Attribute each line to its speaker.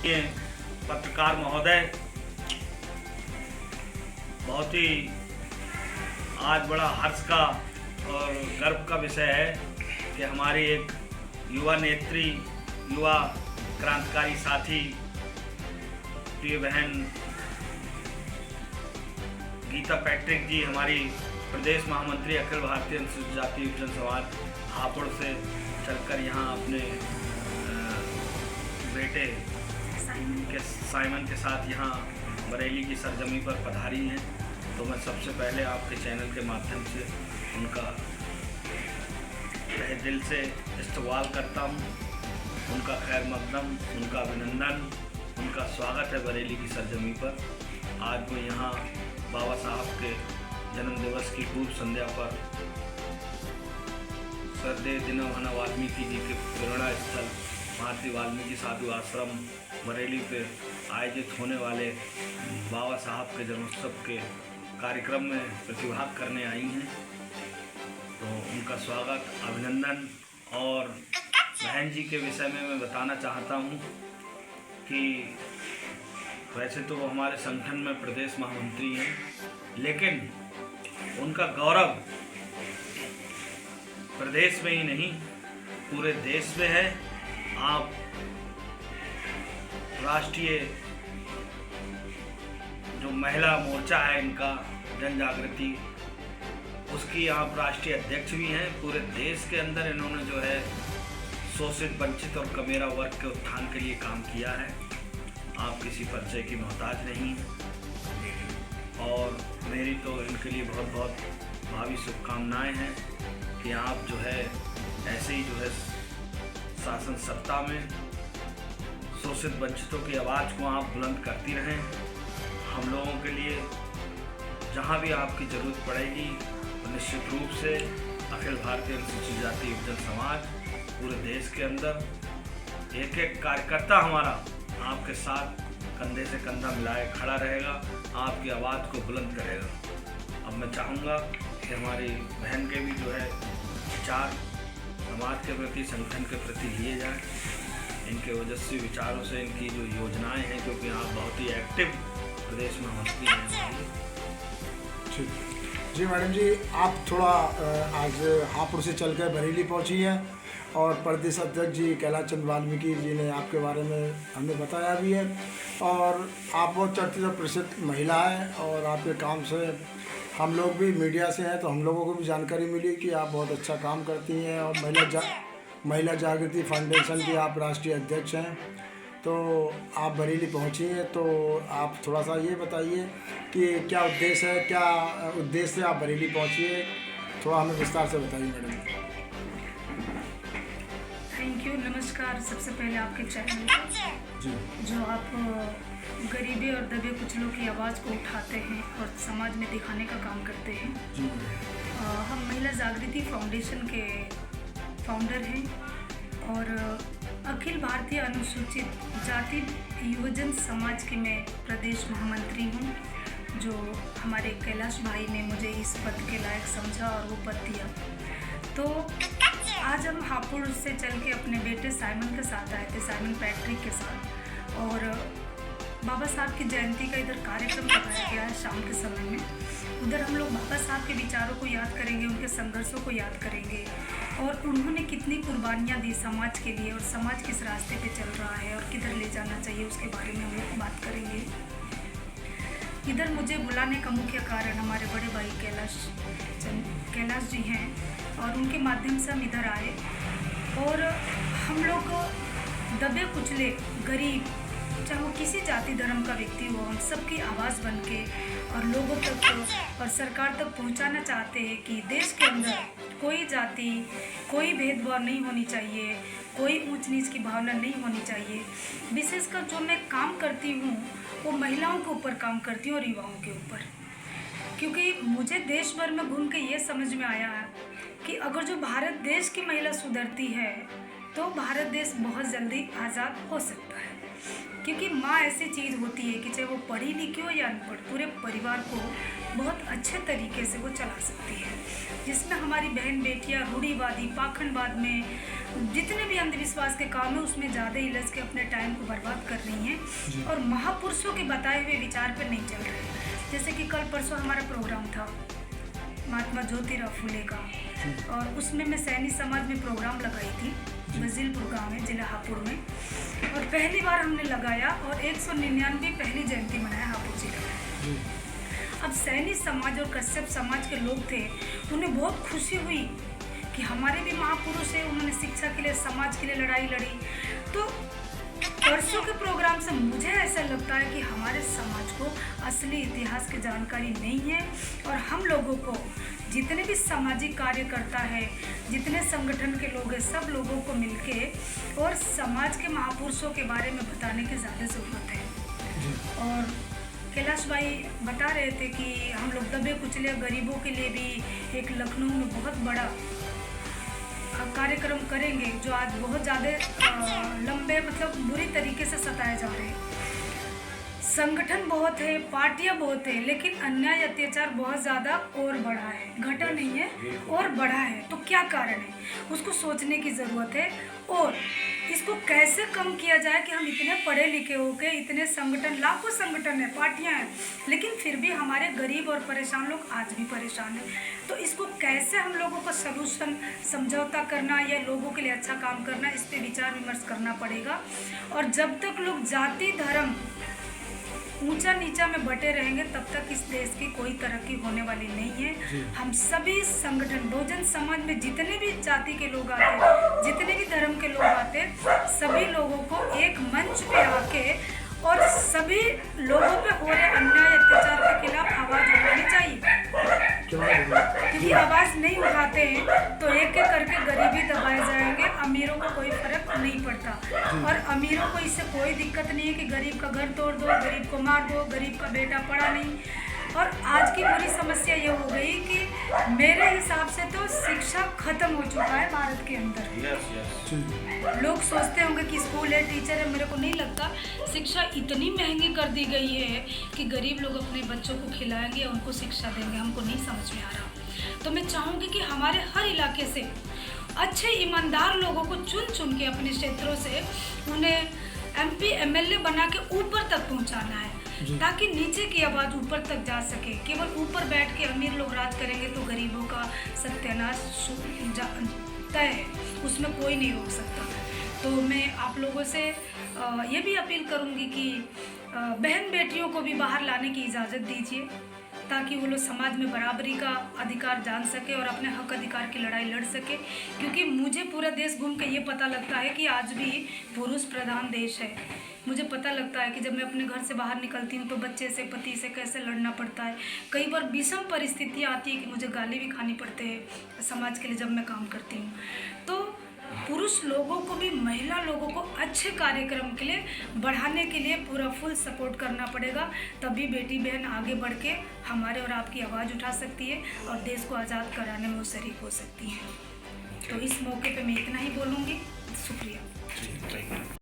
Speaker 1: ये पत्रकार महोदय, बहुत ही आज बड़ा हर्ष का और गर्व का विषय है कि हमारी एक युवा नेत्री, युवा क्रांतिकारी साथी, प्रिय बहन गीता पैट्रिक जी हमारी प्रदेश महामंत्री अखिल भारतीय अनुसूचित जाति युवजन समाज हापुड़ से चलकर यहाँ अपने बेटे साइमन के साथ यहाँ बरेली की सरजमी पर पधारी हैं। तो मैं सबसे पहले आपके चैनल के माध्यम से उनका तहे दिल से इस्तकबाल करता हूँ, उनका खैर मकदम, उनका अभिनंदन, उनका स्वागत है बरेली की सरजमी पर। आज वो यहाँ बाबा साहब के जन्म दिवस की पूर्व संध्या पर श्रद्धेय दीनमान वाल्मीकि जी के प्रेरणा स्थल महर्षि वाल्मीकि साधु आश्रम बरेली पे आयोजित होने वाले बाबा साहब के जन्मोत्सव के कार्यक्रम में प्रतिभाग करने आई हैं। तो उनका स्वागत, अभिनंदन। और बहन जी के विषय में मैं बताना चाहता हूँ कि वैसे तो वो हमारे संगठन में प्रदेश महामंत्री हैं, लेकिन उनका गौरव प्रदेश में ही नहीं पूरे देश में है। आप राष्ट्रीय जो महिला मोर्चा है इनका जन जागृति, उसकी आप राष्ट्रीय अध्यक्ष भी हैं। पूरे देश के अंदर इन्होंने जो है शोषित, वंचित और कमेरा वर्ग के उत्थान के लिए काम किया है। आप किसी परिचय की मोहताज नहीं, और मेरी तो इनके लिए बहुत बहुत भावी शुभकामनाएं हैं कि आप जो है ऐसे ही जो है शासन सत्ता में शोषित वंचितों की आवाज़ को आप बुलंद करती रहें। हम लोगों के लिए जहाँ भी आपकी ज़रूरत पड़ेगी, तो निश्चित रूप से अखिल भारतीय अनुसूचित जाति युवजन समाज पूरे देश के अंदर एक एक कार्यकर्ता हमारा आपके साथ कंधे से कंधा मिलाए खड़ा रहेगा, आपकी आवाज़ को बुलंद करेगा। अब मैं चाहूँगा कि हमारी बहन के भी जो है विचार समाज के प्रति, संगठन के प्रति लिए जाएं। इनके ओजस्वी विचारों से इनकी जो योजनाएं हैं, क्योंकि आप बहुत ही एक्टिव प्रदेश महामंत्री हैं।
Speaker 2: जी मैडम जी, आप थोड़ा आज हापुड़ से चलकर बरेली पहुंची हैं और प्रदेश अध्यक्ष जी कैलाश चंद्र वाल्मीकि जी ने आपके बारे में हमें बताया भी है, और आप बहुत चर्चित और प्रसिद्ध महिला हैं, और आपके काम से हम लोग भी मीडिया से हैं तो हम लोगों को भी जानकारी मिली कि आप बहुत अच्छा काम करती हैं, और महिला जागृति फाउंडेशन की आप राष्ट्रीय अध्यक्ष हैं। तो आप बरेली पहुंची हैं, तो आप थोड़ा सा ये बताइए कि क्या उद्देश्य है, क्या उद्देश्य से आप बरेली पहुंची है, थोड़ा हमें विस्तार से बताइए मैडम।
Speaker 3: थैंक यू, नमस्कार। सबसे पहले आपके चैनल पर जो आप गरीबी और दबे कुचलों की आवाज़ को उठाते हैं और समाज में दिखाने का काम करते हैं। हम महिला जागृति फाउंडेशन के फाउंडर हैं और अखिल भारतीय अनुसूचित जाति युवजन समाज की मैं प्रदेश महामंत्री हूँ, जो हमारे कैलाश भाई ने मुझे इस पद के लायक समझा और वो पद दिया। तो आज हम हापुड़ से चल के अपने बेटे साइमन के साथ आए थे, साइमन पैट्रिक के साथ, और बाबा साहब की जयंती का इधर कार्यक्रम कराया गया है शाम के समय में। उधर हम लोग बाबा साहब के विचारों को याद करेंगे, उनके संघर्षों को याद करेंगे, और उन्होंने कितनी कुर्बानियाँ दी समाज के लिए, और समाज किस रास्ते पे चल रहा है और किधर ले जाना चाहिए उसके बारे में हम लोग बात करेंगे। इधर मुझे बुलाने का मुख्य कारण हमारे बड़े भाई कैलाश जी हैं, और उनके माध्यम से हम इधर आए, और हम लोग दबे कुचले गरीब, चाहे वो किसी जाति धर्म का व्यक्ति हो, हम सबकी आवाज़ बन के और लोगों तक और सरकार तक पहुंचाना चाहते हैं कि देश के अंदर कोई जाति, कोई भेदभाव नहीं होनी चाहिए, कोई ऊंच नीच की भावना नहीं होनी चाहिए। विशेषकर जो मैं काम करती हूँ वो महिलाओं के ऊपर काम करती हूँ और युवाओं के ऊपर, क्योंकि मुझे देश भर में घूम के ये समझ में आया है कि अगर जो भारत देश की महिला सुधरती है तो भारत देश बहुत जल्दी आज़ाद हो सकता है। क्योंकि माँ ऐसी चीज़ होती है कि चाहे वो पढ़ी लिखी हो या अनपढ़, पूरे परिवार को बहुत अच्छे तरीके से वो चला सकती है, जिसमें हमारी बहन बेटियां रूढ़िवादी पाखंडवाद में जितने भी अंधविश्वास के काम है उसमें ज़्यादा ही लग के अपने टाइम को बर्बाद कर रही हैं और महापुरुषों के बताए हुए विचार पर नहीं चल रहे। जैसे कि कल परसों हमारा प्रोग्राम था महात्मा ज्योतिराव फुले का, और उसमें मैं सैनी समाज में प्रोग्राम लगाई थी, वजीलपुर गाँव में, जिला हापुड़ में, और पहली बार हमने लगाया और 199 पहली जयंती मनाया हापुड़ जिले में। अब सैनी समाज और कश्यप समाज के लोग थे, उन्हें बहुत खुशी हुई कि हमारे भी महापुरुष हैं, उन्होंने शिक्षा के लिए समाज के लिए लड़ाई लड़ी। तो परसों के प्रोग्राम से मुझे ऐसा लगता है कि हमारे समाज को असली इतिहास की जानकारी नहीं है और हम लोगों को जितने भी सामाजिक कार्यकर्ता है, जितने संगठन के लोग हैं, सब लोगों को मिलके और समाज के महापुरुषों के बारे में बताने की ज़्यादा ज़रूरत है। और कैलाश भाई बता रहे थे कि हम लोग दबे कुचले गरीबों के लिए भी एक लखनऊ में बहुत बड़ा कार्यक्रम करेंगे, जो आज बहुत ज़्यादा लंबे मतलब बुरी तरीके से सताए जा रहे हैं। संगठन बहुत है, पार्टियां बहुत है, लेकिन अन्याय अत्याचार बहुत ज़्यादा और बढ़ा है, घटा नहीं है और बढ़ा है। तो क्या कारण है, उसको सोचने की ज़रूरत है और इसको कैसे कम किया जाए कि हम इतने पढ़े लिखे होके इतने संगठन, लाखों संगठन है, पार्टियां हैं, लेकिन फिर भी हमारे गरीब और परेशान लोग आज भी परेशान हैं। तो इसको कैसे हम लोगों को सलूशन, समझौता करना या लोगों के लिए अच्छा काम करना, इस पर विचार विमर्श करना पड़ेगा। और जब तक लोग जाति धर्म ऊंचा नीचा में बटे रहेंगे तब तक इस देश की कोई तरक्की होने वाली नहीं है। हम सभी संगठन, बहुजन समाज में जितने भी जाति के लोग आते, जितने भी धर्म के लोग आते, सभी लोगों को एक मंच पे आके और सभी लोगों पे हो रहे अन्याय अत्याचार के खिलाफ आवाज़ उठानी चाहिए, क्योंकि आवाज़ नहीं उठाते हैं तो एक एक करके गरीबी दबाए जाएंगे, अमीरों को कोई फर्क नहीं पड़ता। और अमीरों को इससे कोई दिक्कत नहीं है कि गरीब का घर तोड़ दो, गरीब को मार दो, गरीब का बेटा पढ़ा नहीं। और आज की बड़ी समस्या ये हो गई कि मेरे हिसाब से तो शिक्षा खत्म हो चुका है भारत के अंदर। लोग सोचते होंगे कि स्कूल है, टीचर है, मेरे को नहीं लगता। शिक्षा इतनी महंगी कर दी गई है कि गरीब लोग अपने बच्चों को खिलाएंगे, उनको शिक्षा देंगे, हमको नहीं समझ में आ रहा। तो मैं चाहूँगी कि हमारे हर इलाके से अच्छे ईमानदार लोगों को चुन चुन के अपने क्षेत्रों से उन्हें MP MLA बना के ऊपर तक पहुँचाना है, ताकि नीचे की आवाज़ ऊपर तक जा सके। केवल ऊपर बैठ के अमीर लोग राज करेंगे तो गरीबों का सत्यानाश तय है, उसमें कोई नहीं रोक सकता। तो मैं आप लोगों से ये भी अपील करूँगी कि बहन बेटियों को भी बाहर लाने की इजाज़त दीजिए, ताकि वो लोग समाज में बराबरी का अधिकार जान सके और अपने हक अधिकार की लड़ाई लड़ सके। क्योंकि मुझे पूरा देश घूम के ये पता लगता है कि आज भी पुरुष प्रधान देश है। मुझे पता लगता है कि जब मैं अपने घर से बाहर निकलती हूँ तो बच्चे से, पति से कैसे लड़ना पड़ता है। कई बार विषम परिस्थितियाँ आती है कि मुझे गाली भी खानी पड़ती है समाज के लिए जब मैं काम करती हूँ। तो पुरुष लोगों को भी महिला लोगों को अच्छे कार्यक्रम के लिए बढ़ाने के लिए पूरा फुल सपोर्ट करना पड़ेगा, तभी बेटी बहन आगे बढ़ के हमारे और आपकी आवाज़ उठा सकती है और देश को आज़ाद कराने में वो शरीक हो सकती है। तो इस मौके पे मैं